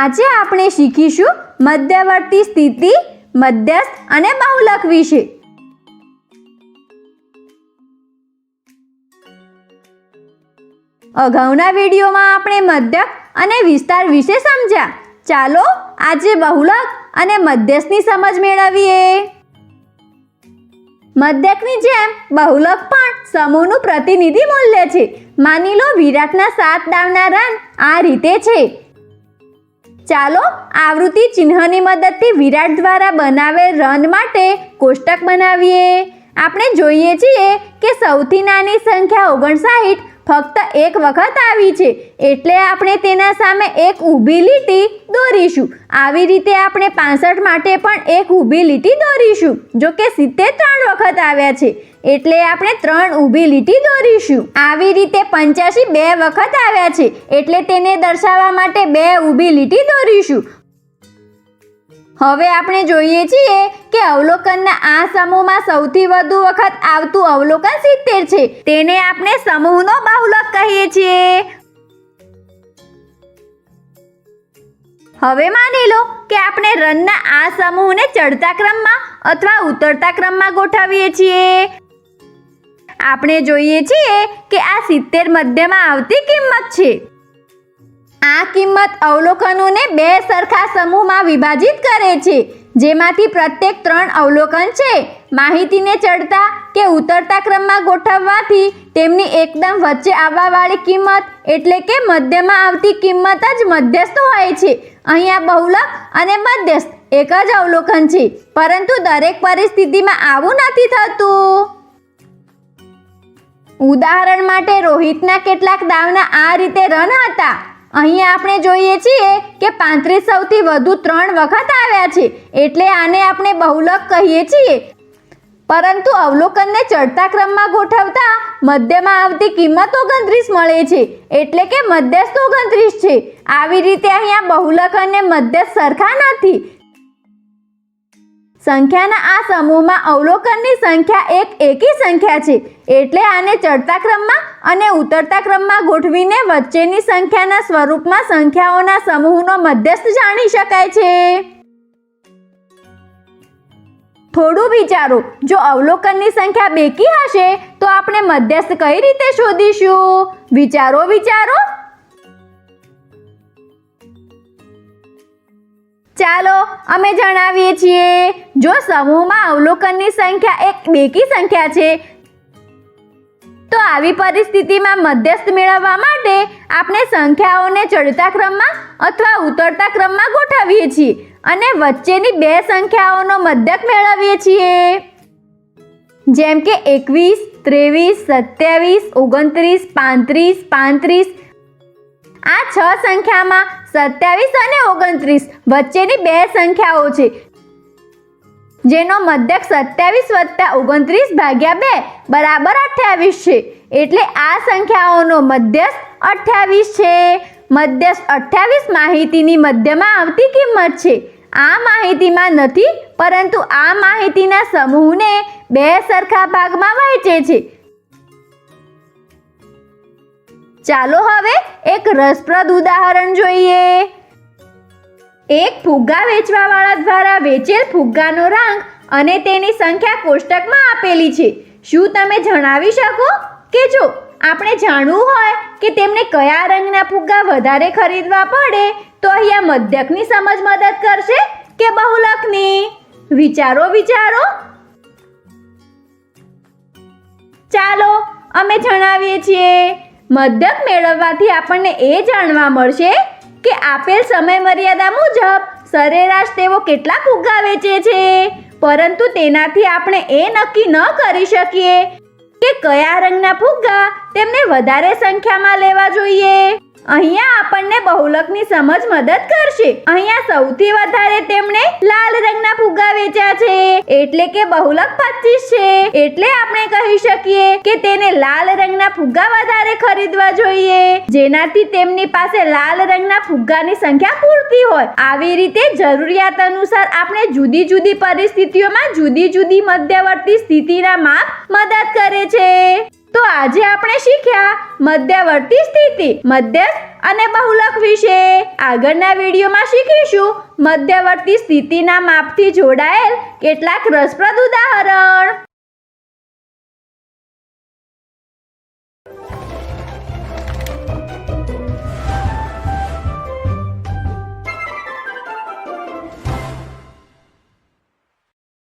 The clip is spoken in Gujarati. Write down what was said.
આજે આપણે શીખીશું મધ્યવર્તી સ્થિતિ, મધ્યસ્થ અને બહુલક વિશે। અગાઉના વિડીયોમાં આપણે મધ્યક અને વિસ્તાર વિશે સમજ્યા। ચાલો આજે બહુલક અને મધ્યસ્થની સમજ મેળવીએ। મધ્યકની જેમ બહુલક પણ સમૂહનું પ્રતિનિધિ મૂલ્ય છે। માની લો વિરાટના 7 દાવના રન આ રીતે છે। ચાલો આવૃત્તિ ચિહ્નની મદદથી વિરાટ દ્વારા બનાવેલ રન માટે કોષ્ટક બનાવીએ। આપણે જોઈએ છીએ કે સૌથી નાની સંખ્યા 59 ફક્ત એક વખત આવી છે, એટલે આપણે તેના સામે એક ઊભી લીટી દોરીશું। આવી રીતે આપણે 65 માટે પણ એક ઊભી લીટી દોરીશું। જો કે 70 3 વખત આવ્યા છે, એટલે આપણે 3 ઊભી લીટી દોરીશું। આવી રીતે 85 2 વખત આવ્યા છે, એટલે તેને દર્શાવવા માટે 2 ઊભી લીટી દોરીશું। હવે આપણે જોઈએ છીએ કે અવલોકનના આ સમૂહમાં સૌથી વધુ વખત આવતું અવલોકન 70 છે। તેને આપણે સમૂહનો બહુલક કહીએ છીએ। હવે માની લો કે આપણે રનના આ સમૂહને ચડતા ક્રમમાં અથવા ઉતરતા ક્રમમાં ગોઠવીએ છીએ। આપણે જોઈએ છીએ કે આ 70 મધ્યમાં આવતી કિંમત છે। આ કિંમત અવલોકનોને 2 સરખા સમૂહમાં વિભાજિત કરે છે, જેમાંથી પ્રત્યેક 3 અવલોકન છે। માહિતીને ચડતા કે ઉતરતા ક્રમમાં ગોઠવવાથી તેમની એકદમ વચ્ચે આવવાવાળી કિંમત એટલે કે મધ્યમાં આવતી કિંમત જ મધ્યસ્થ હોય છે। અહીંયા બહુલક અને મધ્યસ્થ એક જ અવલોકન છે, પરંતુ દરેક પરિસ્થિતિમાં આવું નથી થતું। ઉદાહરણ માટે રોહિતના કેટલાક દાવના આ રીતે રન હતા। અહીંયા આપણે જોઈએ છીએ કે 35 સૌથી વધુ 3 વખત આવ્યા છે, એટલે આને આપણે બહુલક કહીએ છીએ। પરંતુ અવલોકનને ચડતા ક્રમમાં ગોઠવતા મધ્યમાં આવતી કિંમત 29 મળે છે, એટલે કે મધ્યસ્થ 29 છે। આવી રીતે અહીંયા બહુલક અને મધ્યસ્થ સરખા નથી। સંખ્યાના આ સમૂહમાં અવલોકનની સંખ્યા એક એકી સંખ્યા છે, એટલે આને ચડતા ક્રમમાં અને ઉતરતા ક્રમમાં ગોઠવીને વચ્ચેની સંખ્યાના સ્વરૂપમાં સંખ્યાઓના સમૂહનો મધ્યસ્થ જાણી શકાય છે। થોડું વિચારો, જો અવલોકનની સંખ્યા બેકી હશે તો આપણે મધ્યસ્થ કઈ રીતે શોધીશું? વિચારો। ચાલો અમે જણાવીએ છીએ। જો સમૂહમાં અવલોકનની સંખ્યા એક બેકી સંખ્યા છે, તો આવી પરિસ્થિતિમાં મધ્યસ્થ મેળવવા માટે આપણે સંખ્યાઓને ચડતા ક્રમમાં અથવા ઉતરતા ક્રમમાં ગોઠવીએ છીએ અને વચ્ચેની 2 સંખ્યાઓનો મધ્યક મેળવીએ છીએ, જેમ કે 21, 23, 27, 29, 35। આ 6 સંખ્યામાં 27 અને 29 વચ્ચેની 2 સંખ્યાઓ છે, જેનો મધ્યક 27 + 29 ભાગ્યા 2 બરાબર 28 છે, એટલે આ સંખ્યાઓનો મધ્યસ્થ 28 છે। મધ્યસ્થ 28 માહિતીની મધ્યમાં આવતી કિંમત છે। આ માહિતીમાં નથી, પરંતુ આ માહિતીના સમૂહને 2 સરખા ભાગમાં વહેંચે છે। ચાલો હવે એક રસપ્રદ ઉદાહરણ જોઈએ। એક ફુગ્ગા વેચવાવાળા દ્વારા વેચેલ ફુગ્ગાનો રંગ અને તેની સંખ્યા કોષ્ટકમાં આપેલી છે। શું તમે જણાવી શકો કે જો આપણે જાણવું હોય કે તેમને કયા રંગના ફુગ્ગા વધારે ખરીદવા પડે તો અહીંયા મધ્યકની સમજ મદદ કરશે કે બહુલકની? વિચારો। ચાલો અમે જણાવીએ છીએ। મધ્યક મેળવવાથી આપણને એ જાણવા મળશે કે આપેલ સમય મર્યાદા મુજબ સરેરાશ તેઓ કેટલા ફુગ્ગા વેચે છે, પરંતુ તેનાથી આપણે એ નક્કી ન કરી શકીએ કે કયા રંગના ફુગ્ગા તેમને વધારે સંખ્યામાં લેવા જોઈએ। અહીંયા આપણને બહુલકની સમજ મદદ કરશે। અહીંયા સૌથી વધારે તેમણે લાલ રંગના ફુગ્ગા વેચ્યા છે, એટલે કે બહુલક 25 છે। એટલે આપણે કહી શકીએ કે તેને લાલ રંગના ફુગ્ગા વધારે ખરીદવા જોઈએ, જેનાથી તેમની પાસે લાલ રંગના ફુગ્ગાની સંખ્યા પૂરતી હોય। આવી રીતે જરૂરિયાત અનુસાર આપણે જુદી જુદી પરિસ્થિતિઓમાં જુદી જુદી મધ્યવર્તી સ્થિતિના માપ મદદ કરે છે। તો આજે આપણે શીખ્યા મધ્યવર્તી સ્થિતિ, મધ્યસ્થ અને બહુલક વિશે. આગળના વિડીયોમાં શીખીશું મધ્યવર્તી સ્થિતિના માપથી જોડાયેલ કેટલાક રસપ્રદ ઉદાહરણ.